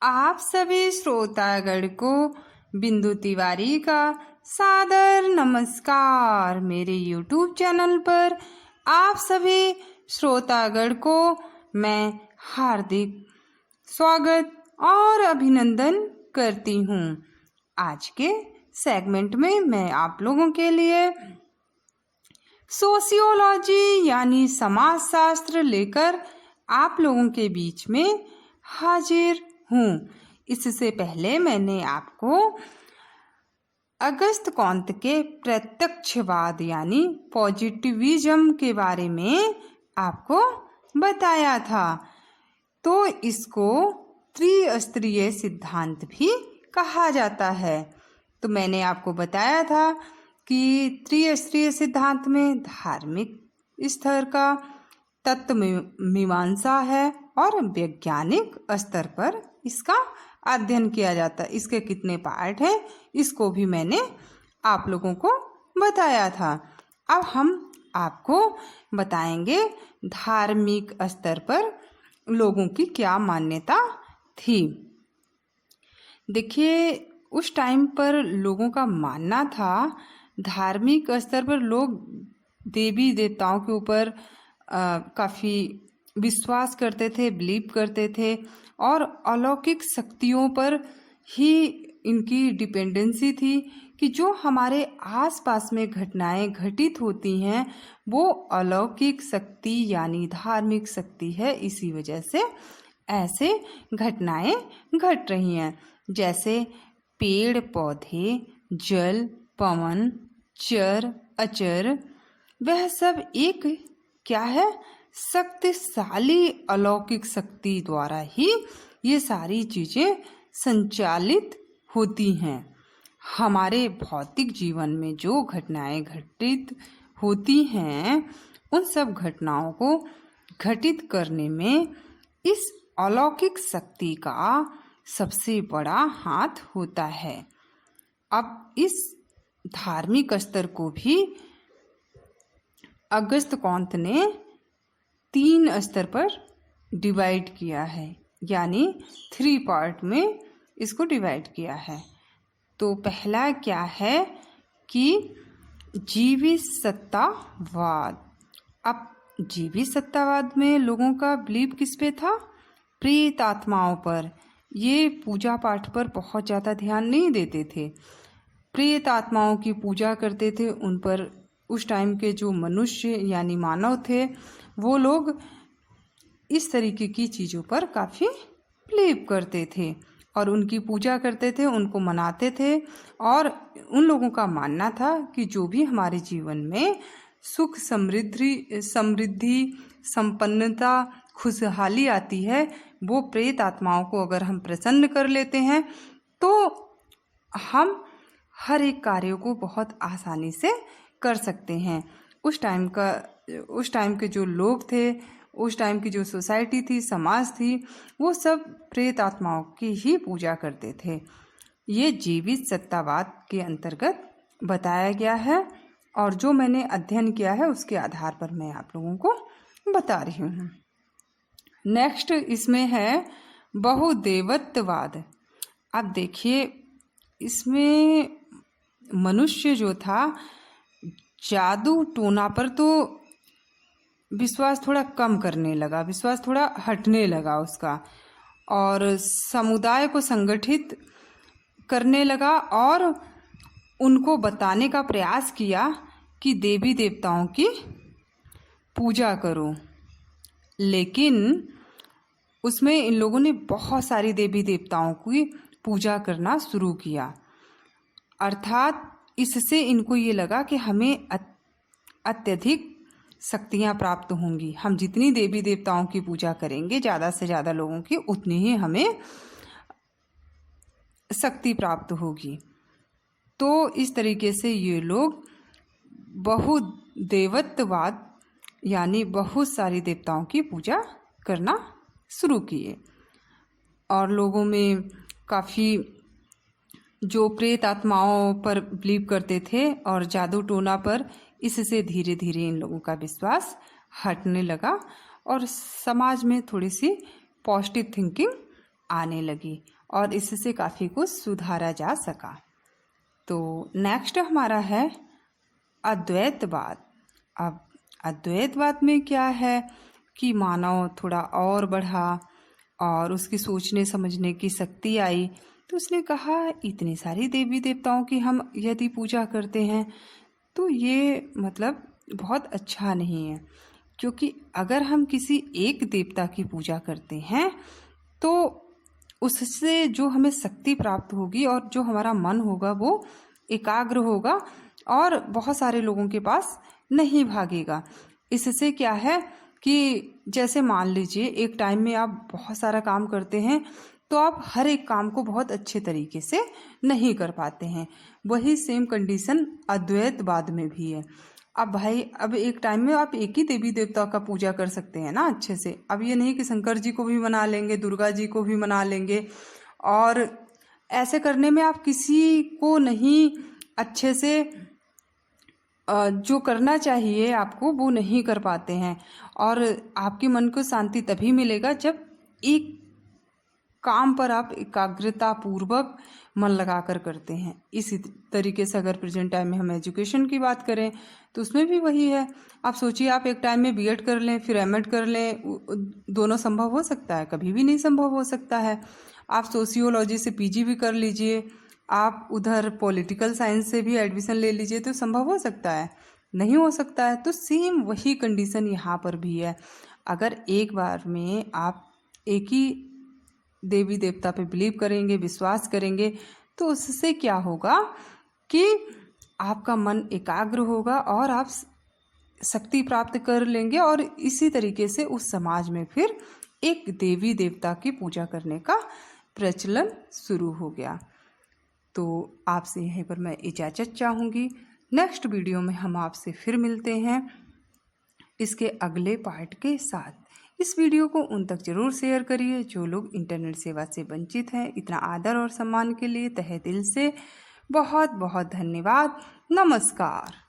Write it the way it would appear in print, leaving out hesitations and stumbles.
आप सभी श्रोतागण को बिंदु तिवारी का सादर नमस्कार। मेरे YouTube चैनल पर आप सभी श्रोतागण को मैं हार्दिक स्वागत और अभिनंदन करती हूँ। आज के सेगमेंट में मैं आप लोगों के लिए सोशियोलॉजी यानी समाजशास्त्र लेकर आप लोगों के बीच में हाजिर हूँ। इससे पहले मैंने आपको अगस्त कॉन्त के प्रत्यक्षवाद यानी पॉजिटिविज्म के बारे में आपको बताया था। तो इसको त्रिस्तरीय सिद्धांत भी कहा जाता है। तो मैंने आपको बताया था कि त्रिस्तरीय सिद्धांत में धार्मिक स्तर का तत्व मीमांसा है और वैज्ञानिक स्तर पर इसका अध्ययन किया जाता है। इसके कितने पार्ट हैं इसको भी मैंने आप लोगों को बताया था। अब हम आपको बताएंगे धार्मिक स्तर पर लोगों की क्या मान्यता थी। देखिए, उस टाइम पर लोगों का मानना था, धार्मिक स्तर पर लोग देवी देवताओं के ऊपर काफ़ी विश्वास करते थे, बिलीव करते थे और अलौकिक शक्तियों पर ही इनकी डिपेंडेंसी थी कि जो हमारे आसपास में घटनाएं घटित होती हैं वो अलौकिक शक्ति यानी धार्मिक शक्ति है। इसी वजह से ऐसे घटनाएं घट रही हैं, जैसे पेड़ पौधे, जल, पवन, चर अचर, वह सब एक क्या है, शक्तिशाली अलौकिक शक्ति द्वारा ही ये सारी चीज़ें संचालित होती हैं। हमारे भौतिक जीवन में जो घटनाएं घटित होती हैं उन सब घटनाओं को घटित करने में इस अलौकिक शक्ति का सबसे बड़ा हाथ होता है। अब इस धार्मिक स्तर को भी अगस्त कॉन्त ने 3 स्तर पर डिवाइड किया है, यानी 3 पार्ट में इसको डिवाइड किया है। तो पहला क्या है कि जीवित सत्तावाद। अब जीवित सत्तावाद में लोगों का बिलीव किस पे था? प्रेत आत्माओं पर। ये पूजा पाठ पर बहुत ज़्यादा ध्यान नहीं देते थे, प्रेत आत्माओं की पूजा करते थे। उन पर उस टाइम के जो मनुष्य यानी मानव थे वो लोग इस तरीके की चीज़ों पर काफ़ी बिलीव करते थे और उनकी पूजा करते थे, उनको मनाते थे। और उन लोगों का मानना था कि जो भी हमारे जीवन में सुख, समृद्धि, संपन्नता, खुशहाली आती है वो प्रेत आत्माओं को अगर हम प्रसन्न कर लेते हैं तो हम हर एक कार्यों को बहुत आसानी से कर सकते हैं। उस टाइम के जो लोग थे, उस टाइम की जो सोसाइटी थी, समाज थी, वो सब प्रेत आत्माओं की ही पूजा करते थे। ये जीवित सत्तावाद के अंतर्गत बताया गया है और जो मैंने अध्ययन किया है उसके आधार पर मैं आप लोगों को बता रही हूँ। नेक्स्ट इसमें है बहुदेवत्ववाद। अब देखिए, इसमें मनुष्य जो था जादू टोना पर तो विश्वास थोड़ा कम करने लगा, विश्वास थोड़ा हटने लगा उसका, और समुदाय को संगठित करने लगा और उनको बताने का प्रयास किया कि देवी देवताओं की पूजा करो। लेकिन उसमें इन लोगों ने बहुत सारी देवी देवताओं की पूजा करना शुरू किया, अर्थात इससे इनको ये लगा कि हमें अत्यधिक शक्तियाँ प्राप्त होंगी। हम जितनी देवी देवताओं की पूजा करेंगे, ज़्यादा से ज़्यादा लोगों की, उतनी ही हमें शक्ति प्राप्त होगी। तो इस तरीके से ये लोग बहुदेवत्ववाद यानी बहुत सारी देवताओं की पूजा करना शुरू किए और लोगों में काफ़ी जो प्रेत आत्माओं पर बिलीव करते थे और जादू टोना पर, इससे धीरे धीरे इन लोगों का विश्वास हटने लगा और समाज में थोड़ी सी पॉजिटिव थिंकिंग आने लगी और इससे काफ़ी कुछ सुधारा जा सका। तो नेक्स्ट हमारा है अद्वैतवाद। अब अद्वैतवाद में क्या है कि मानव थोड़ा और बढ़ा और उसकी सोचने समझने की शक्ति आई। तो उसने कहा इतने सारे देवी देवताओं की हम यदि पूजा करते हैं तो ये मतलब बहुत अच्छा नहीं है, क्योंकि अगर हम किसी एक देवता की पूजा करते हैं तो उससे जो हमें शक्ति प्राप्त होगी और जो हमारा मन होगा वो एकाग्र होगा और बहुत सारे लोगों के पास नहीं भागेगा। इससे क्या है कि जैसे मान लीजिए एक टाइम में आप बहुत सारा काम करते हैं तो आप हर एक काम को बहुत अच्छे तरीके से नहीं कर पाते हैं। वही सेम कंडीशन अद्वैतवाद में भी है। अब भाई अब एक टाइम में आप एक ही देवी देवता का पूजा कर सकते हैं ना अच्छे से। अब ये नहीं कि शंकर जी को भी मना लेंगे, दुर्गा जी को भी मना लेंगे, और ऐसे करने में आप किसी को नहीं अच्छे से जो करना चाहिए आपको वो नहीं कर पाते हैं। और आपके मन को शांति तभी मिलेगा जब एक काम पर आप एकाग्रता पूर्वक मन लगाकर करते हैं। इसी तरीके से अगर प्रेजेंट टाइम में हम एजुकेशन की बात करें तो उसमें भी वही है। आप सोचिए आप एक टाइम में बीएड कर लें फिर एमएड कर लें, दोनों संभव हो सकता है? कभी भी नहीं संभव हो सकता है। आप सोशियोलॉजी से पीजी भी कर लीजिए, आप उधर पॉलिटिकल साइंस से भी एडमिशन ले लीजिए, तो संभव हो सकता है? नहीं हो सकता है। तो सेम वही कंडीशन यहाँ पर भी है। अगर एक बार में आप एक ही देवी देवता पे बिलीव करेंगे, विश्वास करेंगे, तो उससे क्या होगा कि आपका मन एकाग्र होगा और आप शक्ति प्राप्त कर लेंगे और इसी तरीके से उस समाज में फिर एक देवी देवता की पूजा करने का प्रचलन शुरू हो गया। तो आपसे यहीं पर मैं इजाज़त चाहूँगी। नेक्स्ट वीडियो में हम आपसे फिर मिलते हैं इसके अगले पार्ट के साथ। इस वीडियो को उन तक जरूर शेयर करिए जो लोग इंटरनेट सेवा से वंचित हैं। इतना आदर और सम्मान के लिए तहे दिल से बहुत बहुत धन्यवाद। नमस्कार।